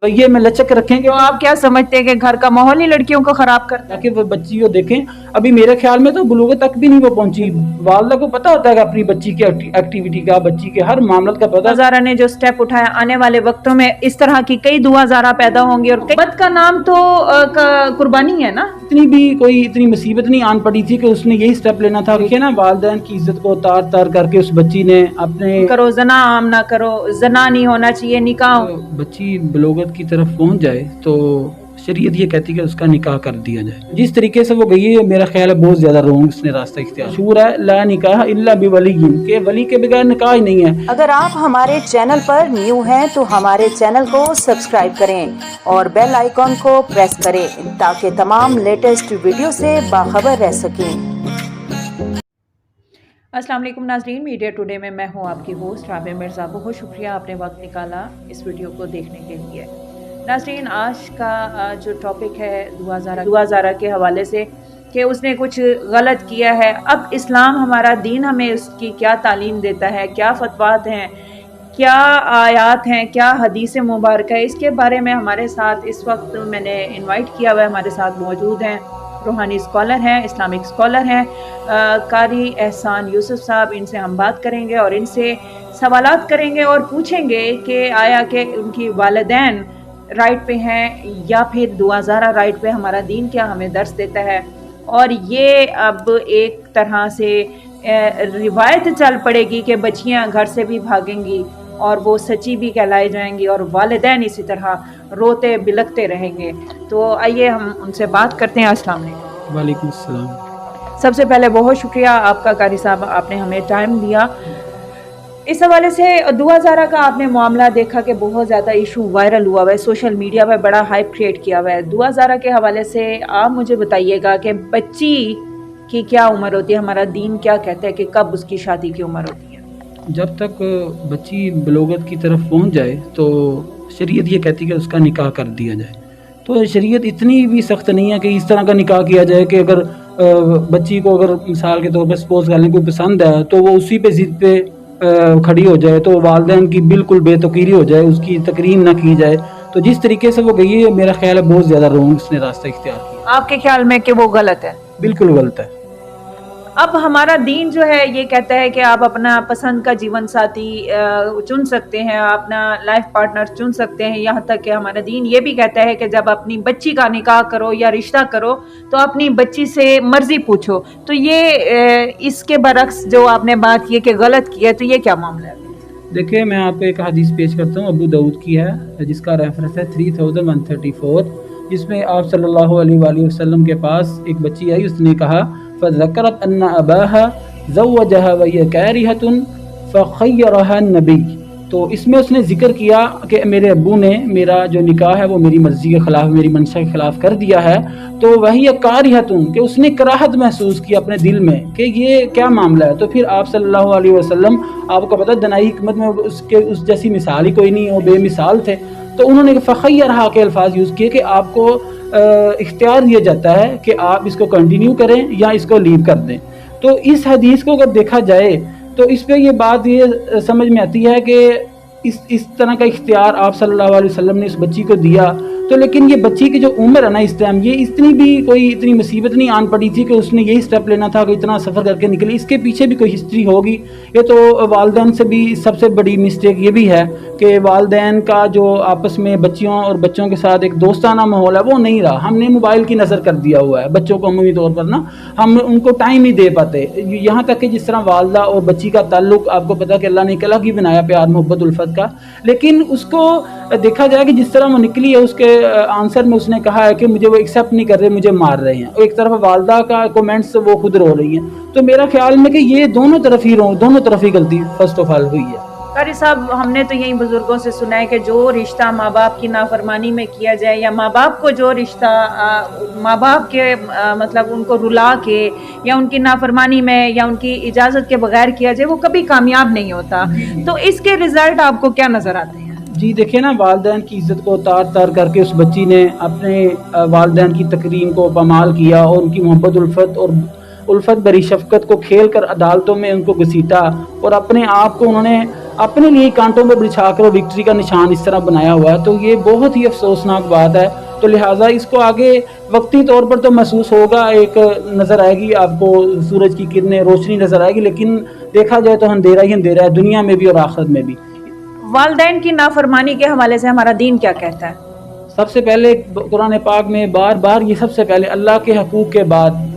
ये में लचक रखेंगे। तो आप क्या समझते हैं कि घर का माहौल ही लड़कियों को खराब करता है? ताकि वो बच्ची को देखें। अभी मेरे ख्याल में तो बुलूगत तक भी नहीं वो पहुंची। वालदा को पता होता है कि अपनी बच्ची की एक्टिविटी का, बच्ची के हर मामले का पता। हज़ारा ने जो स्टेप उठाया, आने वाले वक्तों में इस तरह की कई दुआ ज़ारा पैदा होंगी। और बद का नाम तो कुर्बानी है ना। इतनी भी कोई इतनी मुसीबत नहीं आन पड़ी थी कि उसने यही स्टेप लेना था। देखिए ना, वालिदैन की इज्जत को तार तार करके उस बच्ची ने अपने करो जना आम ना करो, जना नहीं होना चाहिए, निकाह। बच्ची बलोगत की तरफ पहुंच जाए तो शरीयत ये कहती है कि उसका निकाह कर दिया जाए। जिस तरीके से वो गई है, मेरा ख्याल है बहुत ज्यादा रॉन्ग इसने रास्ता इख्तियार। मशहूर है ला निकाह इल्ला बिवलिय्यिन, के वली के बगैर निकाह ही नहीं है। अगर आप हमारे चैनल पर न्यू हैं तो हमारे चैनल को सब्सक्राइब करें और बेल आइकॉन को प्रेस करें ताकि तमाम लेटेस्ट वीडियो से बाखबर रह सकें। अस्सलाम वालेकुम नाज़रीन, मीडिया टुडे में मैं हूं आपकी होस्ट राबिया मिर्ज़ा। बहुत शुक्रिया आपने वक्त निकाला इस वीडियो को देखने के लिए। नाज़रीन, आज का जो टॉपिक है दुआ ज़ारा के हवाले से कि उसने कुछ गलत किया है। अब इस्लाम हमारा दीन हमें उसकी क्या तालीम देता है, क्या फतवात हैं, क्या आयात हैं, क्या हदीस मुबारक है, इसके बारे में हमारे साथ इस वक्त मैंने इनवाइट किया हुआ है। हमारे साथ मौजूद हैं रूहानी स्कॉलर हैं, इस्लामिक स्कॉलर हैं, कारी एहसान यूसुफ साहब। इनसे हम बात करेंगे और इनसे सवालात करेंगे और पूछेंगे कि आया कि उनकी वालिदैन राइट पे हैं या फिर दुआ ज़ारा राइट पे, हमारा दीन क्या हमें दर्स देता है। और ये अब एक तरह से रिवायत चल पड़ेगी कि बच्चियां घर से भी भागेंगी और वो सच्ची भी कहलाई जाएंगी और वालिदैन इसी तरह रोते बिलखते रहेंगे। तो आइए हम उनसे बात करते हैं। अस्सलाम वालेकुम। वालेकुम अस्सलाम। सबसे पहले बहुत शुक्रिया आपका कारी साहब, आपने हमें टाइम दिया। इस हवाले से दुआ ज़ारा का आपने मामला देखा कि बहुत ज़्यादा इशू वायरल हुआ हुआ है, सोशल मीडिया पर बड़ा हाइप क्रिएट किया हुआ है। दुआ ज़ारा के हवाले से आप मुझे बताइएगा कि बच्ची की क्या उम्र होती है, हमारा दीन क्या कहता है कि कब उसकी शादी की उम्र होती है? जब तक बच्ची बलोगत की तरफ पहुंच जाए तो शरीयत ये कहती है कि उसका निकाह कर दिया जाए। तो शरीयत इतनी भी सख्त नहीं है कि इस तरह का निकाह किया जाए कि अगर बच्ची को अगर मिसाल के तौर पर सपोज कर लें कोई पसंद है तो वो उसी पे ज़िद पे खड़ी हो जाए, तो वालिदैन की बिल्कुल बेतकीरी हो जाए, उसकी तकरीम ना की जाए। तो जिस तरीके से वो गई है, मेरा ख्याल है बहुत ज़्यादा रॉन्ग इसने रास्ता इख्तियार किया। आपके ख्याल में कि वो गलत है? बिल्कुल गलत है। अब हमारा दीन जो है ये कहता है कि आप अपना पसंद का जीवन साथी चुन सकते हैं, अपना लाइफ पार्टनर चुन सकते हैं। यहाँ तक कि हमारा दीन ये भी कहता है कि जब अपनी बच्ची का निकाह करो या रिश्ता करो तो अपनी बच्ची से मर्जी पूछो। तो ये इसके बरक्स जो आपने बात की कि गलत किया, तो ये क्या मामला है? देखिए, मैं आपको एक हदीस पेश करता हूँ, अबू दाऊद की है, जिसका रेफरेंस है 3134, जिसमें आप सल्लल्लाहु अलैहि वसल्लम के पास एक बच्ची आई। उसने कहा फ़ज़करत अन्ना अबाहा ज़व्वजहा व हिय कारिहतुन फ़ख़य्यरहा नबी। तो इसमें उसने जिक्र किया कि मेरे अब्बू ने मेरा जो निकाह है वो मेरी मर्ज़ी के ख़िलाफ़, मेरी मंशा के ख़िलाफ़ कर दिया है। तो वही कारिहतुन कि उसने कराहत महसूस की अपने दिल में कि ये क्या मामला है। तो फिर आप सल्लल्लाहु अलैहि वसल्लम, आपको पता दनाई हिकमत में उसके उस जैसी मिसाल ही कोई नहीं, वो बेमिसाल थे। तो उन्होंने फ़ख़य्यरहा के अल्फाज यूज़ किए कि आपको इख्तियार दिया जाता है कि आप इसको कंटिन्यू करें या इसको लीव कर दें। तो इस हदीस को अगर देखा जाए तो इस पे ये बात ये समझ में आती है कि इस तरह का इख्तियार आप सल्लल्लाहु अलैहि वसल्लम ने इस बच्ची को दिया। तो लेकिन ये बच्ची की जो उम्र है ना इस टाइम, ये इतनी भी कोई इतनी मुसीबत नहीं आन पड़ी थी कि उसने यही स्टेप लेना था कि इतना सफ़र करके निकले। इसके पीछे भी कोई हिस्ट्री होगी। ये तो वालिदैन से भी सबसे बड़ी मिस्टेक ये भी है कि वालिदैन का जो आपस में बच्चियों और बच्चों के साथ एक दोस्ताना माहौल है वो नहीं रहा। हमने मोबाइल की नज़र कर दिया हुआ है बच्चों को, अमूमी तौर पर ना हम उनको टाइम ही दे पाते। यहाँ तक कि जिस तरह वालदा और बच्ची का ताल्लुक, आपको पता कि अल्लाह ने एक अलग ही बनाया प्यार मोहब्बत उल्फत का। लेकिन उसको देखा जाए कि जिस तरह वो निकली है, उसके आंसर में उसने कहा है कि मुझे वो एक्सेप्ट नहीं कर रहे, मुझे मार रहे हैं। और एक तरफ वालदा का कमेंट्स वो खुद रो रही हैं। तो मेरा ख्याल में कि ये दोनों तरफ ही गलती फर्स्ट ऑफ ऑल हुई है। कारी साहब, हमने तो यही बुजुर्गों से सुना है कि जो रिश्ता माँ बाप की नाफरमानी में किया जाए या माँ बाप को जो रिश्ता माँ बाप के मतलब उनको रुला के या उनकी नाफरमानी में या उनकी इजाज़त के बगैर किया जाए, वो कभी कामयाब नहीं होता। तो इसके रिजल्ट आपको क्या नज़र आते हैं? जी देखिए ना, वालिदैन की इज़्ज़त को तार तार करके उस बच्ची ने अपने वालिदैन की तकरीम को पमाल किया और उनकी मोहब्बत उल्फत भरी शफ़क़त को खेल कर अदालतों में उनको घसीटा और अपने आप को उन्होंने अपने लिए कांटों पर बिछा कर विक्ट्री का निशान इस तरह बनाया हुआ है, तो ये बहुत ही अफसोसनाक बात है। तो लिहाजा इसको आगे वक्ती तौर पर तो महसूस होगा, एक नज़र आएगी आपको सूरज की किरणें, रोशनी नज़र आएगी, लेकिन देखा जाए तो अंधेरा ही अंधेरा है, दुनिया में भी और आखिरत में भी। वालिदैन की नाफरमानी के हवाले से हमारा दीन क्या कहता है? सबसे पहले कुरान पाक में बार बार ये सबसे पहले अल्लाह के हकूक़ के बाद,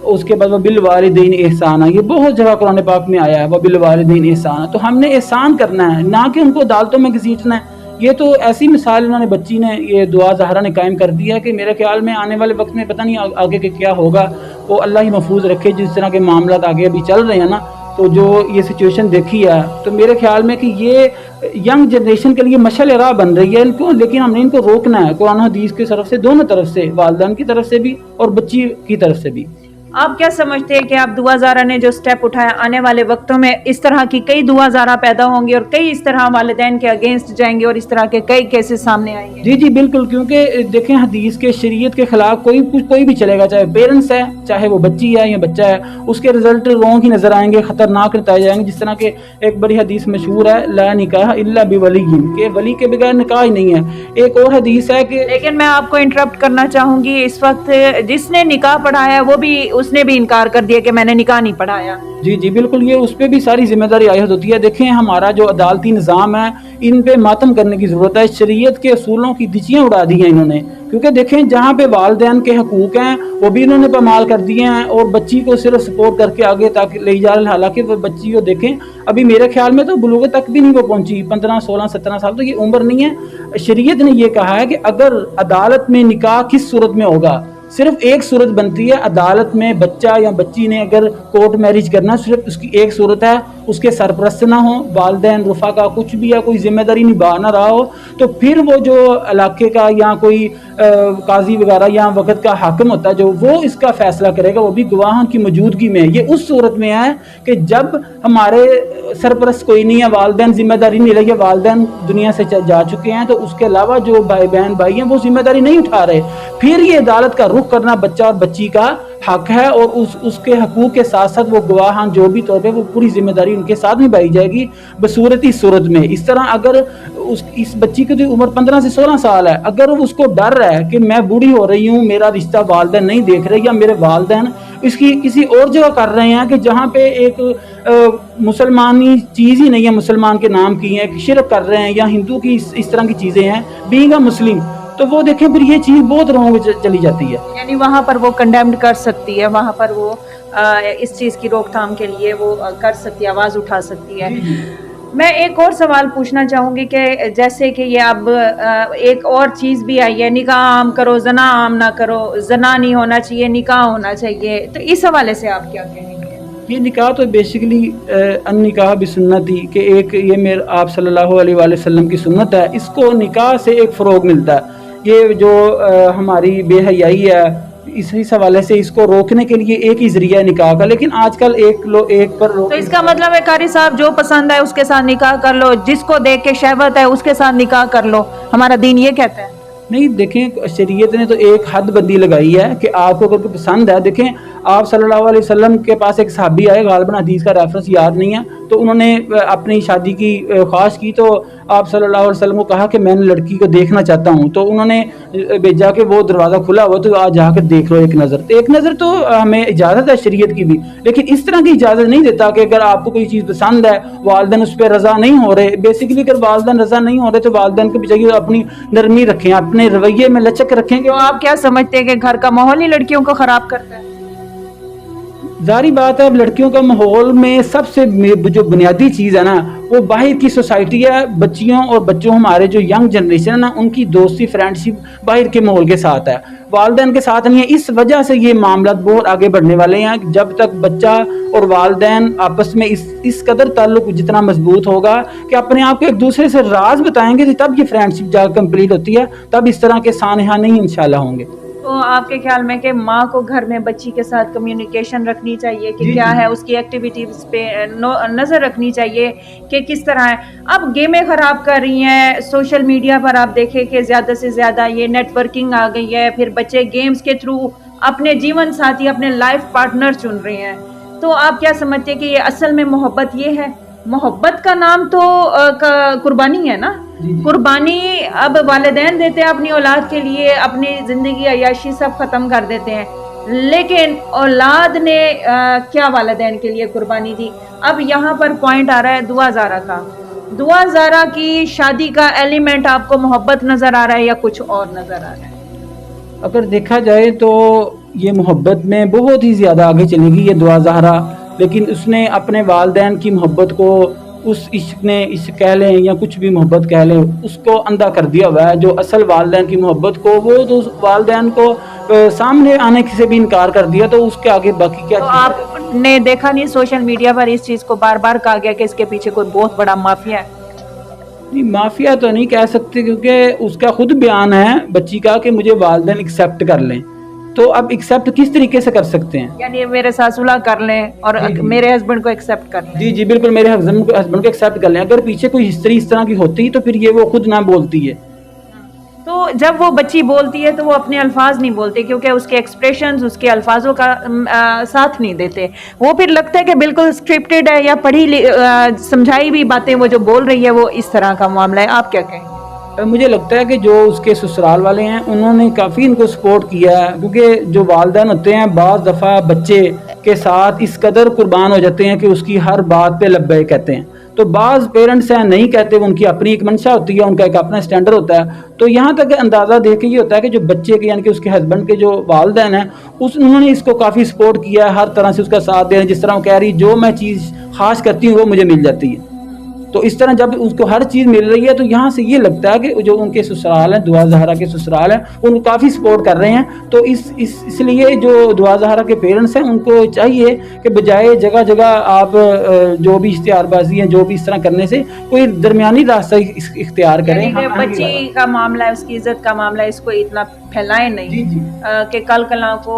उसके बाद बिल वालिदैन एहसाना, ये बहुत जगह कुरान पाक में आया है, वह बिल वालिदैन एहसाना। तो हमने एहसान करना है, ना कि उनको अदालतों में घसीटना है। ये तो ऐसी मिसाल इन्होंने बच्ची ने, ये दुआ ज़हरा ने कायम कर दिया है कि मेरे ख्याल में आने वाले वक्त में पता नहीं आगे के क्या होगा, वो अल्लाह ही महफूज रखे। जिस तरह के मामला आगे अभी चल रहे हैं ना, तो जो ये सिचुएशन देखी है, तो मेरे ख्याल में कि ये यंग जनरेशन के लिए मशल राह बन रही है इनको, लेकिन हमने इनको रोकना है कुरान हदीस की तरफ से, दोनों तरफ से, वालिदैन की तरफ से भी और बच्ची की तरफ से भी। आप क्या समझते हैं कि आप दुआ ज़ारा ने जो स्टेप उठाया, आने वाले वक्तों में इस तरह की कई दुआ ज़ारा पैदा होंगी और कई इस तरह वालिदैन के अगेंस्ट जाएंगे और इस तरह के कई केसेस सामने आएंगे? जी जी बिल्कुल, क्योंकि देखें हदीस के शरीयत के खिलाफ कोई भी चलेगा, चाहे पेरेंट्स है, चाहे वो बच्ची है या बच्चा है, उसके रिजल्ट रॉन्ग ही नजर आएंगे, खतरनाक बताए जाएंगे। जिस तरह के एक बड़ी हदीस मशहूर है, ला निकाह इल्ला बिवलिय्यिन, के वली के बगैर निकाह ही नहीं है। एक और हदीस है कि, लेकिन मैं आपको इंटरप्ट करना चाहूंगी, इस वक्त जिसने निकाह पढ़ाया वो भी, उसने भी इनकार कर दिया कि मैंने निकाह नहीं पढ़ाया। जी जी बिल्कुल, ये उस पर भी सारी जिम्मेदारी आयद होती है। देखें हमारा जो अदालती निज़ाम है, इन पे मातम करने की ज़रूरत है। शरीयत के असूलों की दिचियाँ उड़ा दी हैं इन्होंने, क्योंकि देखें जहाँ पे वालिदैन के हकूक़ हैं वो भी इन्होंने पामाल कर दिए हैं, और बच्ची को सिर्फ सपोर्ट करके आगे तक ले जा रहे। हालांकि वो बच्ची को देखें, अभी मेरे ख्याल में तो बुलूग तक भी नहीं वो पहुंची, 15, 16, 17 साल, तो ये उम्र नहीं है। शरीयत ने ये कहा है कि अगर अदालत में निकाह किस सूरत में होगा, सिर्फ एक सूरत बनती है, अदालत में बच्चा या बच्ची ने अगर कोर्ट मैरिज करना, सिर्फ उसकी एक सूरत है, उसके सरपरस्त ना हो, वालिदैन रुफा का कुछ भी या कोई जिम्मेदारी निभा ना रहा हो, तो फिर वो जो इलाके का या कोई काजी वगैरह या वक़्त का हाकिम होता है, जो वो इसका फैसला करेगा, वो भी गवाह की मौजूदगी में। ये उस सूरत में है कि जब हमारे सरपरस्त कोई नहीं है, वालिदैन जिम्मेदारी नहीं लगी, वालिदैन दुनिया से जा चुके हैं, तो उसके अलावा जो बहन भाई हैं वो जिम्मेदारी नहीं उठा रहे, फिर ये अदालत का रुख करना बच्चा और बच्ची का हक है, और उसके हकूक़ के साथ साथ वो गवाह जो भी तौर पे वो पूरी जिम्मेदारी उनके साथ निभाई जाएगी बसूरत ही सूरत में। इस तरह अगर इस बच्ची की जो उम्र 15 से 16 साल है, अगर उसको डर है कि मैं बूढ़ी हो रही हूँ, मेरा रिश्ता वालिदैन नहीं देख रहे, या मेरे वालिदैन इसकी किसी और जगह कर रहे हैं कि जहाँ पे एक मुसलमानी चीज़ ही नहीं है, मुसलमान के नाम की है, शिरक कर रहे हैं, या हिंदू की इस तरह की चीज़ें हैं, बीइंग अ मुस्लिम, तो वो देखें फिर ये चीज़ बहुत रॉन्ग चली जाती है। यानी वहाँ पर वो कंडेम्ड कर सकती है, वहाँ पर वो इस चीज़ की रोकथाम के लिए वो कर सकती है, आवाज़ उठा सकती है। मैं एक और सवाल पूछना चाहूँगी कि जैसे कि ये अब एक और चीज़ भी आई है, निकाह आम करो, जना आम ना करो, जना नहीं होना चाहिए, निकाह होना चाहिए, तो इस हवाले से आप क्या कहेंगे? ये निकाह तो बेसिकली अन निकाह भी सुन्नत ही कि एक ये मेरे आप सल्लल्लाहु अलैहि वसल्लम की सुन्नत है, इसको निकाह से एक फ़रोग मिलता है। ये जो हमारी बेहयाई है, इस हवाले से इसको रोकने के लिए एक ही ज़रिया है निकाह का, लेकिन आजकल एक पर तो इसका मतलब है कारी साहब, जो पसंद है उसके साथ निकाह कर लो, जिसको देख के शहवत है उसके साथ निकाह कर लो, हमारा दीन ये कहता है? नहीं, देखें शरीयत ने तो एक हद बंदी लगाई है कि आपको अगर पसंद है, देखें आप सल्लल्लाहु अलैहि वसल्लम के पास एक सहाबी आए, गालिबन हदीस का रेफरेंस याद नहीं है, तो उन्होंने अपनी शादी की ख्वाहिश की, तो आप सल्लल्लाहु अलैहि वसल्लम को कहा कि मैं लड़की को देखना चाहता हूँ, तो उन्होंने भेजा कि वो दरवाज़ा खुला हुआ, तो आज जाकर देख लो एक नज़र। तो एक नज़र तो हमें इजाज़त है शरीयत की भी, लेकिन इस तरह की इजाज़त नहीं देता कि अगर आपको कोई चीज़ पसंद है, वालिदैन उस पर रज़ा नहीं हो रहे, बेसिकली अगर वालिदैन रज़ा नहीं हो रहे तो वालिदैन को भी चाहिए अपनी नरमी रखें, अपने रवैये में लचक रखें। तो आप क्या समझते हैं कि घर का माहौल ही लड़कियों को ख़राब करता है? जारी बात है, अब लड़कियों का माहौल में सबसे जो बुनियादी चीज़ है ना, वो बाहर की सोसाइटी है। बच्चियों और बच्चों, हमारे जो यंग जनरेशन है ना, उनकी दोस्ती फ्रेंडशिप बाहर के माहौल के साथ है, वालिदैन के साथ नहीं है। इस वजह से ये मामला बहुत आगे बढ़ने वाले हैं। जब तक बच्चा और वालिदैन आपस में इस कदर ताल्लुक जितना मजबूत होगा कि अपने आप को एक दूसरे से राज बताएंगे, तब ये फ्रेंडशिप जाकर कंप्लीट होती है, तब इस तरह के सानहा नहीं इंशाल्लाह होंगे। तो आपके ख्याल में कि माँ को घर में बच्ची के साथ कम्युनिकेशन रखनी चाहिए कि क्या है, उसकी एक्टिविटीज़ पे नज़र रखनी चाहिए कि किस तरह है। अब गेमें ख़राब कर रही हैं, सोशल मीडिया पर आप देखें कि ज़्यादा से ज़्यादा ये नेटवर्किंग आ गई है, फिर बच्चे गेम्स के थ्रू अपने जीवन साथी, अपने लाइफ पार्टनर चुन रहे हैं। तो आप क्या समझते हैं कि ये असल में मोहब्बत ये है मोहब्बत का नाम तो कुर्बानी है ना। कुर्बानी अब वालिदैन देते हैं अपनी औलाद के लिए, अपनी ज़िंदगी अय्याशी सब ख़त्म कर देते हैं, लेकिन औलाद ने क्या वालिदैन के लिए कुर्बानी दी। अब यहाँ पर पॉइंट आ रहा है दुआ ज़ारा का। दुआ ज़ारा की शादी का एलिमेंट आपको मोहब्बत नज़र आ रहा है या कुछ और नज़र आ रहा है? अगर देखा जाए तो ये मोहब्बत में बहुत ही ज़्यादा आगे चली गई ये दुआ ज़हरा, लेकिन उसने अपने वालिदैन की मोहब्बत को, उस इश्क ने, इश्क कह लें या कुछ भी मोहब्बत कह लें, उसको अंधा कर दिया हुआ है। जो असल वालिदैन की मोहब्बत को, वो तो उस वालिदैन को सामने आने से भी इनकार कर दिया, तो उसके आगे बाकी क्या तो चीज़ है? आपने देखा नहीं सोशल मीडिया पर इस चीज़ को बार बार कहा गया कि इसके पीछे कोई बहुत बड़ा माफिया है? नहीं, माफिया तो नहीं कह सकते, क्योंकि उसका खुद बयान है बच्ची का कि मुझे वालिदैन एक्सेप्ट कर लें। तो अब एक्सेप्ट किस तरीके से कर सकते हैं? यानी मेरे साथ सुलह कर लें और जी, जी। मेरे हस्बैंड को एक्सेप्ट कर लें। जी जी बिल्कुल, मेरे हस्बैंड को एक्सेप्ट कर लें। अगर पीछे कोई हिस्ट्री इस तरह की होती तो फिर ये वो खुद ना बोलती है। तो जब वो बच्ची बोलती है तो वो अपने अल्फाज नहीं बोलती, क्योंकि उसके एक्सप्रेशंस उसके अल्फाजों का साथ नहीं देते। वो फिर लगता है कि बिल्कुल स्क्रिप्टेड है या समझाई भी बातें वो जो बोल रही है वो इस तरह का मामला है। आप क्या कहेंगे? मुझे लगता है कि जो उसके ससुराल वाले हैं उन्होंने काफ़ी इनको सपोर्ट किया है, क्योंकि जो वालिदैन होते हैं बाज़ दफ़ा बच्चे के साथ इस कदर कुर्बान हो जाते हैं कि उसकी हर बात पे लब्बैक कहते हैं। तो बाज़ पेरेंट्स हैं नहीं कहते, वो उनकी अपनी एक मंशा होती है, उनका एक अपना स्टैंडर्ड होता है। तो यहाँ तक अंदाज़ा देख के ये होता है कि जो बच्चे के यानी कि उसके हस्बैंड के जो वालिदैन हैं उन्होंने इसको काफ़ी सपोर्ट किया है, हर तरह से उसका साथ दे रहे हैं। जिस तरह वो कह रही जो मैं चीज़ खास करती हूँ वो मुझे मिल जाती है, तो इस तरह जब उसको हर चीज़ मिल रही है तो यहाँ से ये लगता है कि जो उनके ससुराल हैं, दुआ ज़हरा के ससुराल हैं, उनको काफ़ी सपोर्ट कर रहे हैं। तो इसलिए जो दुआ ज़हरा के पेरेंट्स हैं उनको चाहिए कि बजाय जगह जगह आप जो भी इश्तिहारबाजी है, जो भी इस तरह करने से कोई दरमियानी रास्ता इख्तियार करें। यानी कि बच्ची का मामला है, उसकी इज्जत का मामला है, इसको इतना फैलाएं नहीं जी जी कि कल कला को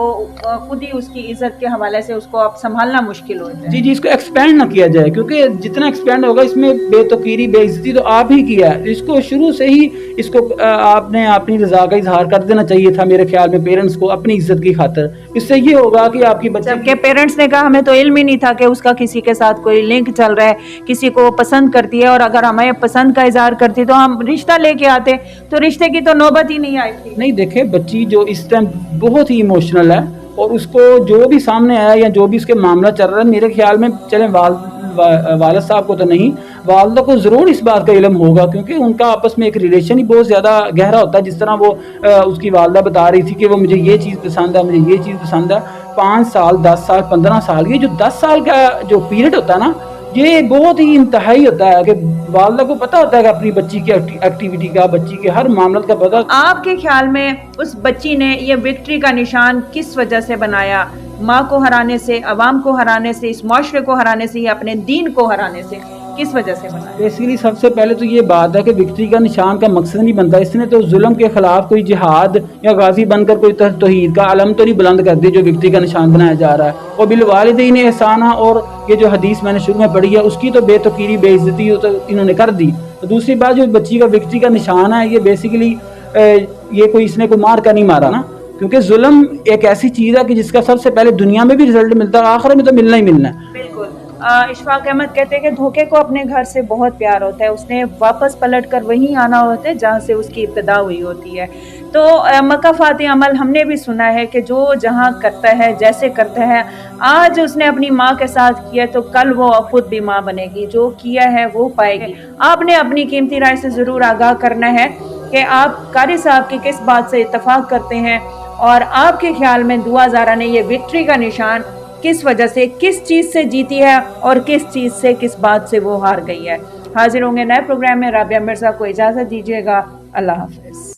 खुद ही उसकी इज्जत के हवाले से उसको अब संभालना मुश्किल हो जाए। जी जी, इसको एक्सपेंड ना किया जाए, क्योंकि जितना एक्सपेंड होगा इसमें बेतकीरी बेइज्जती तो आप ही किया है। इसको शुरू से ही इसको आपने अपनी रजा का इजहार कर देना चाहिए था मेरे ख्याल में पेरेंट्स को, अपनी इज्जत की खातिर। इससे ये होगा कि आपकी बच्चे जबकि पेरेंट्स ने कहा हमें तो इल्म ही नहीं था कि उसका किसी के साथ कोई लिंक चल रहा है, किसी को पसंद करती है, और अगर हमें पसंद का इजहार करती तो हम रिश्ता लेके आते, तो रिश्ते की तो नौबत ही नहीं आई थी। नहीं, देखे बच्ची जो इस टाइम बहुत ही इमोशनल है, और उसको जो भी सामने आया या जो भी उसके मामला चल रहा है, मेरे ख्याल में चले वालिद साहब को तो नहीं, वालिदा को ज़रूर इस बात का इल्म होगा, क्योंकि उनका आपस में एक रिलेशन ही बहुत ज़्यादा गहरा होता है। जिस तरह वो उसकी वालिदा बता रही थी कि वो मुझे ये चीज़ पसंद है, मुझे ये चीज़ पसंद है। 5 साल 10 साल 15 साल, ये जो 10 साल का जो पीरियड होता है ना, ये बहुत ही इंतहाई होता है कि वालिदा को पता होता है कि अपनी बच्ची की एक्टिविटी का, बच्ची के हर मामले का पता। आपके ख्याल में उस बच्ची ने ये विक्ट्री का निशान किस वजह से बनाया? माँ को हराने से, अवाम को हराने से, इस माशरे को हराने से, या अपने दीन को हराने से, किस वजह से बनाया? बेसिकली सबसे पहले तो ये बात है कि विक्ट्री का निशान का मकसद नहीं बनता। इसने तो जुल्म के खिलाफ कोई जिहाद या गाजी बनकर कोई तौहीद का अलम तो नहीं बुलंद कर दी जो विक्ट्री का निशान बनाया जा रहा है। और बिलवालिदैन एहसाना, और ये जो हदीस मैंने शुरू में पढ़ी है उसकी तो बेतकीरी बेइज्जती तो इन्होंने कर दी। तो दूसरी बात, जो बच्ची का विक्ट्री का निशान है, ये बेसिकली ये कोई इसने कोई मार कर नहीं मारा ना, क्योंकि जुल्म एक ऐसी चीज़ है कि जिसका सबसे पहले दुनिया में भी रिजल्ट मिलता है, आखिर में तो मिलना ही मिलना है। बिल्कुल। इशफाक अहमद कहते हैं कि धोखे को अपने घर से बहुत प्यार होता है, उसने वापस पलट कर वहीं आना होता है जहाँ से उसकी इब्तिदा हुई होती है। तो मकाफ़ात अमल हमने भी सुना है कि जो जहाँ करता है, जैसे करता है, आज उसने अपनी माँ के साथ किया तो कल वो खुद भी माँ बनेगी, जो किया है वो पाएगी। आपने अपनी कीमती राय से ज़रूर आगाह करना है कि आप कारी साहब की किस बात से इत्तफाक करते हैं, और आपके ख्याल में दुआ ज़ारा ने ये विक्ट्री का निशान किस वजह से, किस चीज़ से जीती है, और किस चीज़ से, किस बात से वो हार गई है। हाजिर होंगे नए प्रोग्राम में। राबिया मिर्ज़ा को इजाज़त दीजिएगा। अल्लाह हाफ़िज़।